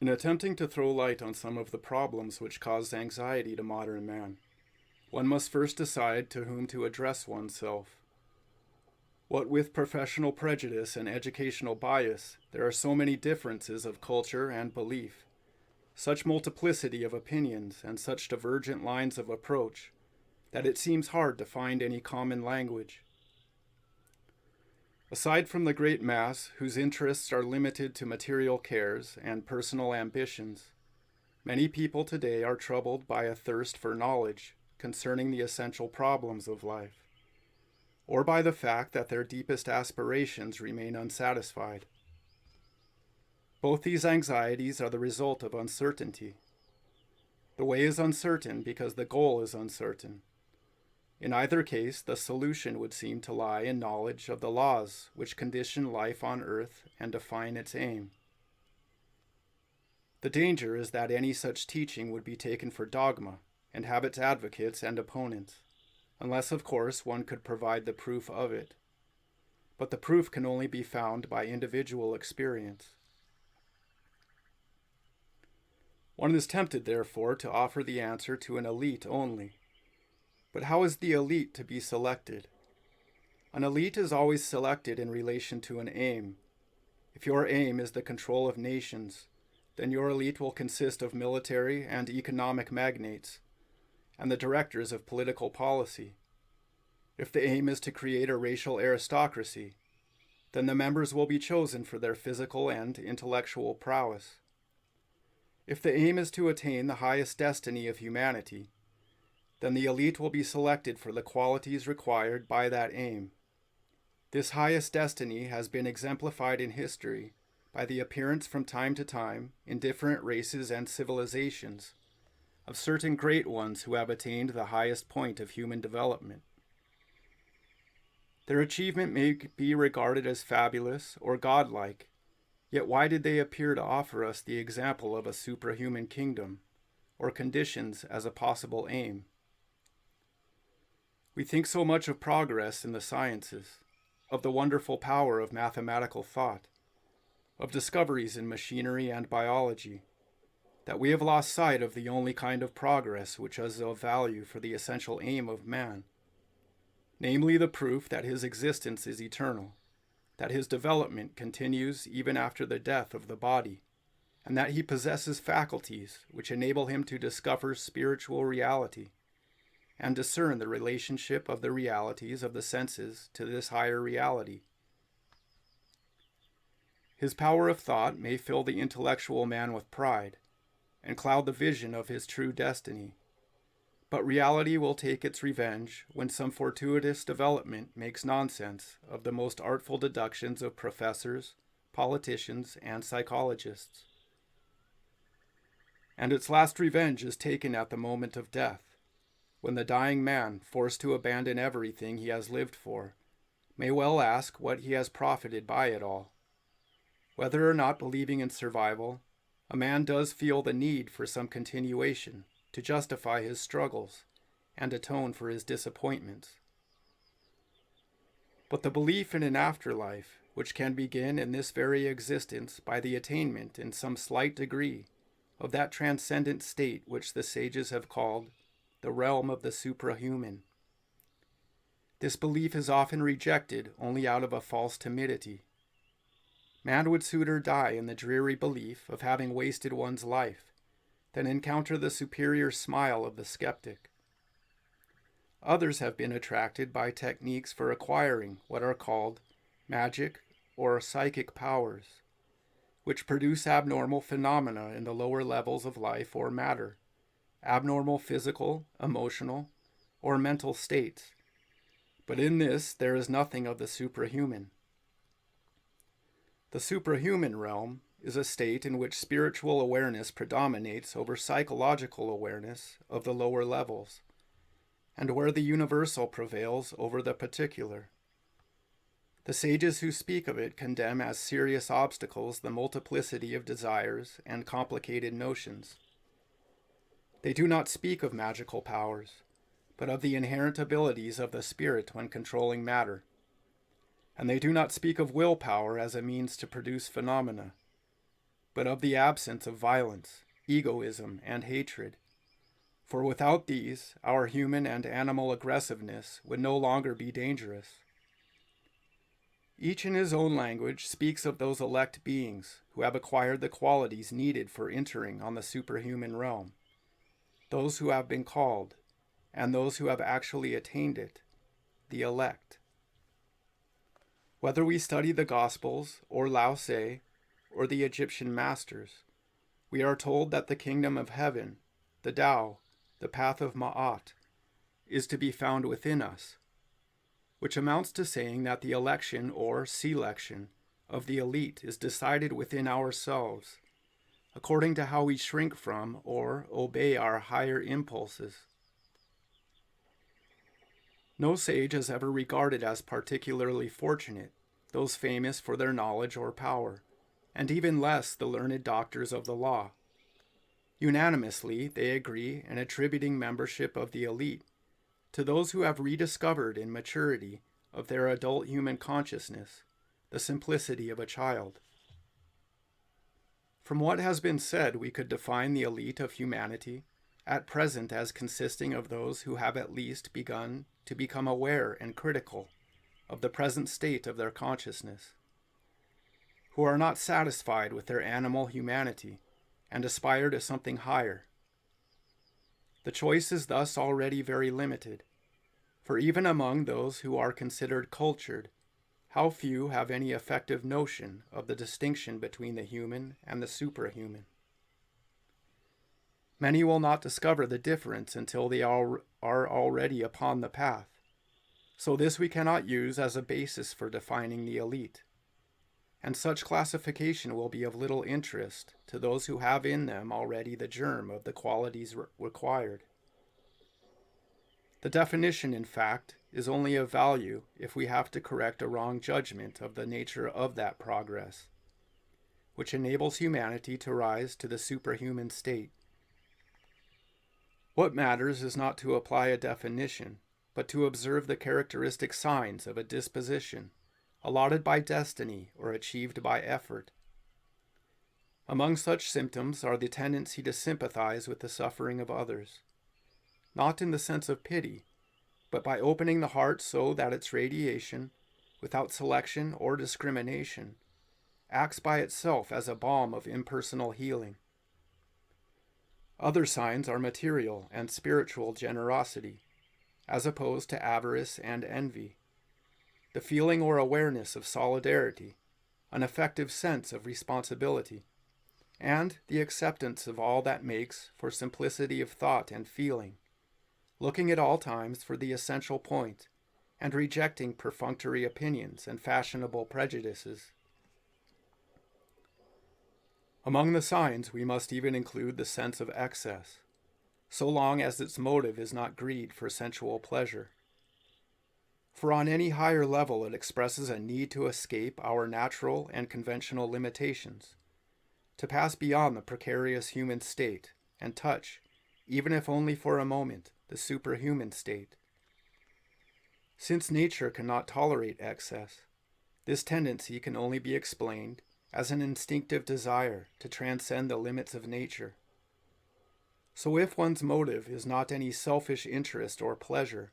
In attempting to throw light on some of the problems which cause anxiety to modern man, one must first decide to whom to address oneself. What with professional prejudice and educational bias, there are so many differences of culture and belief, such multiplicity of opinions and such divergent lines of approach, that it seems hard to find any common language. Aside from the great mass whose interests are limited to material cares and personal ambitions, many people today are troubled by a thirst for knowledge concerning the essential problems of life, or by the fact that their deepest aspirations remain unsatisfied. Both these anxieties are the result of uncertainty. The way is uncertain because the goal is uncertain. In either case, the solution would seem to lie in knowledge of the laws which condition life on earth and define its aim. The danger is that any such teaching would be taken for dogma and have its advocates and opponents, unless, of course, one could provide the proof of it. But the proof can only be found by individual experience. One is tempted, therefore, to offer the answer to an elite only. But how is the elite to be selected? An elite is always selected in relation to an aim. If your aim is the control of nations, then your elite will consist of military and economic magnates, and the directors of political policy. If the aim is to create a racial aristocracy, then the members will be chosen for their physical and intellectual prowess. If the aim is to attain the highest destiny of humanity, then the elite will be selected for the qualities required by that aim. This highest destiny has been exemplified in history by the appearance from time to time, in different races and civilizations, of certain great ones who have attained the highest point of human development. Their achievement may be regarded as fabulous or godlike, yet why did they appear to offer us the example of a suprahuman kingdom, or conditions as a possible aim? We think so much of progress in the sciences, of the wonderful power of mathematical thought, of discoveries in machinery and biology, that we have lost sight of the only kind of progress which is of value for the essential aim of man, namely the proof that his existence is eternal, that his development continues even after the death of the body, and that he possesses faculties which enable him to discover spiritual reality and discern the relationship of the realities of the senses to this higher reality. His power of thought may fill the intellectual man with pride and cloud the vision of his true destiny, but reality will take its revenge when some fortuitous development makes nonsense of the most artful deductions of professors, politicians, and psychologists. And its last revenge is taken at the moment of death, when the dying man, forced to abandon everything he has lived for, may well ask what he has profited by it all. Whether or not believing in survival, a man does feel the need for some continuation to justify his struggles and atone for his disappointments. But the belief in an afterlife, which can begin in this very existence by the attainment in some slight degree of that transcendent state which the sages have called the realm of the suprahuman. This belief is often rejected only out of a false timidity. Man would sooner die in the dreary belief of having wasted one's life than encounter the superior smile of the skeptic. Others have been attracted by techniques for acquiring what are called magic or psychic powers, which produce abnormal phenomena in the lower levels of life or matter, abnormal physical, emotional, or mental states. But in this, there is nothing of the suprahuman. The suprahuman realm is a state in which spiritual awareness predominates over psychological awareness of the lower levels, and where the universal prevails over the particular. The sages who speak of it condemn as serious obstacles the multiplicity of desires and complicated notions. They do not speak of magical powers, but of the inherent abilities of the spirit when controlling matter. And they do not speak of willpower as a means to produce phenomena, but of the absence of violence, egoism, and hatred. For without these, our human and animal aggressiveness would no longer be dangerous. Each in his own language speaks of those elect beings who have acquired the qualities needed for entering on the superhuman realm, those who have been called, and those who have actually attained it, the elect. Whether we study the Gospels, or Lao Tse, or the Egyptian masters, we are told that the kingdom of heaven, the Tao, the path of Ma'at, is to be found within us, which amounts to saying that the election or selection of the elite is decided within ourselves, according to how we shrink from or obey our higher impulses. No sage has ever regarded as particularly fortunate those famous for their knowledge or power, and even less the learned doctors of the law. Unanimously, they agree in attributing membership of the elite to those who have rediscovered in maturity of their adult human consciousness the simplicity of a child. From what has been said, we could define the elite of humanity at present as consisting of those who have at least begun to become aware and critical of the present state of their consciousness, who are not satisfied with their animal humanity and aspire to something higher. The choice is thus already very limited, for even among those who are considered cultured, how few have any effective notion of the distinction between the human and the suprahuman. Many will not discover the difference until they are already upon the path, so this we cannot use as a basis for defining the elite, and such classification will be of little interest to those who have in them already the germ of the qualities required. The definition, in fact, is only of value if we have to correct a wrong judgment of the nature of that progress, which enables humanity to rise to the superhuman state. What matters is not to apply a definition, but to observe the characteristic signs of a disposition, allotted by destiny or achieved by effort. Among such symptoms are the tendency to sympathize with the suffering of others, not in the sense of pity, but by opening the heart so that its radiation, without selection or discrimination, acts by itself as a balm of impersonal healing. Other signs are material and spiritual generosity, as opposed to avarice and envy, the feeling or awareness of solidarity, an effective sense of responsibility, and the acceptance of all that makes for simplicity of thought and feeling, looking at all times for the essential point, and rejecting perfunctory opinions and fashionable prejudices. Among the signs we must even include the sense of excess, so long as its motive is not greed for sensual pleasure. For on any higher level it expresses a need to escape our natural and conventional limitations, to pass beyond the precarious human state and touch, even if only for a moment, the superhuman state. Since nature cannot tolerate excess, this tendency can only be explained as an instinctive desire to transcend the limits of nature. So if one's motive is not any selfish interest or pleasure,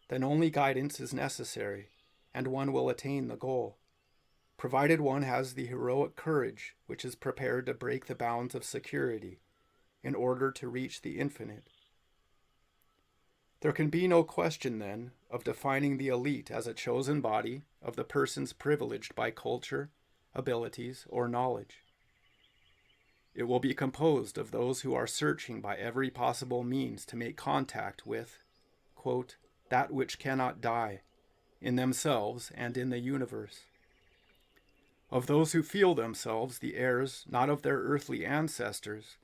then only guidance is necessary, and one will attain the goal, provided one has the heroic courage which is prepared to break the bounds of security in order to reach the infinite. There can be no question, then, of defining the elite as a chosen body of the persons privileged by culture, abilities, or knowledge. It will be composed of those who are searching by every possible means to make contact with, quote, that which cannot die, in themselves and in the universe. Of those who feel themselves the heirs not of their earthly ancestors,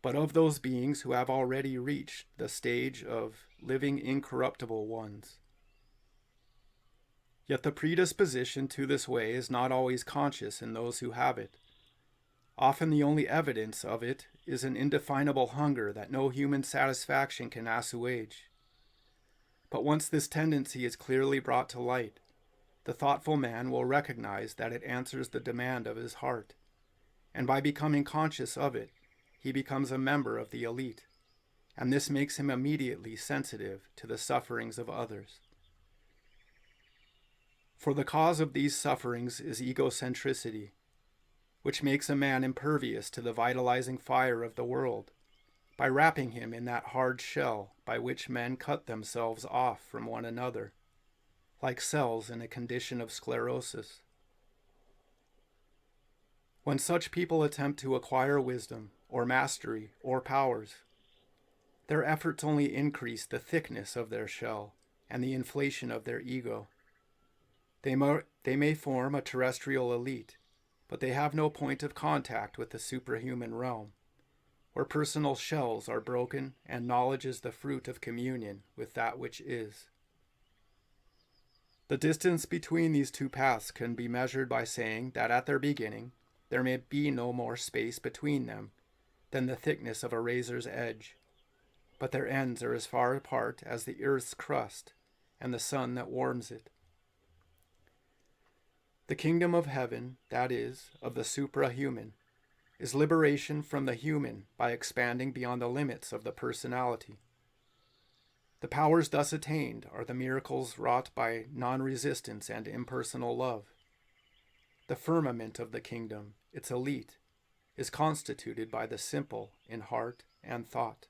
but of those beings who have already reached the stage of living incorruptible ones. Yet the predisposition to this way is not always conscious in those who have it. Often the only evidence of it is an indefinable hunger that no human satisfaction can assuage. But once this tendency is clearly brought to light, the thoughtful man will recognize that it answers the demand of his heart, and by becoming conscious of it, he becomes a member of the elite, and this makes him immediately sensitive to the sufferings of others. For the cause of these sufferings is egocentricity, which makes a man impervious to the vitalizing fire of the world, by wrapping him in that hard shell by which men cut themselves off from one another, like cells in a condition of sclerosis. When such people attempt to acquire wisdom, or mastery, or powers, their efforts only increase the thickness of their shell and the inflation of their ego. They may form a terrestrial elite, but they have no point of contact with the suprahuman realm, where personal shells are broken and knowledge is the fruit of communion with that which is. The distance between these two paths can be measured by saying that at their beginning there may be no more space between them than the thickness of a razor's edge, but their ends are as far apart as the earth's crust and the sun that warms it. The kingdom of heaven, that is, of the suprahuman, is liberation from the human by expanding beyond the limits of the personality. The powers thus attained are the miracles wrought by non-resistance and impersonal love. The firmament of the kingdom, its elite, is constituted by the simple in heart and thought.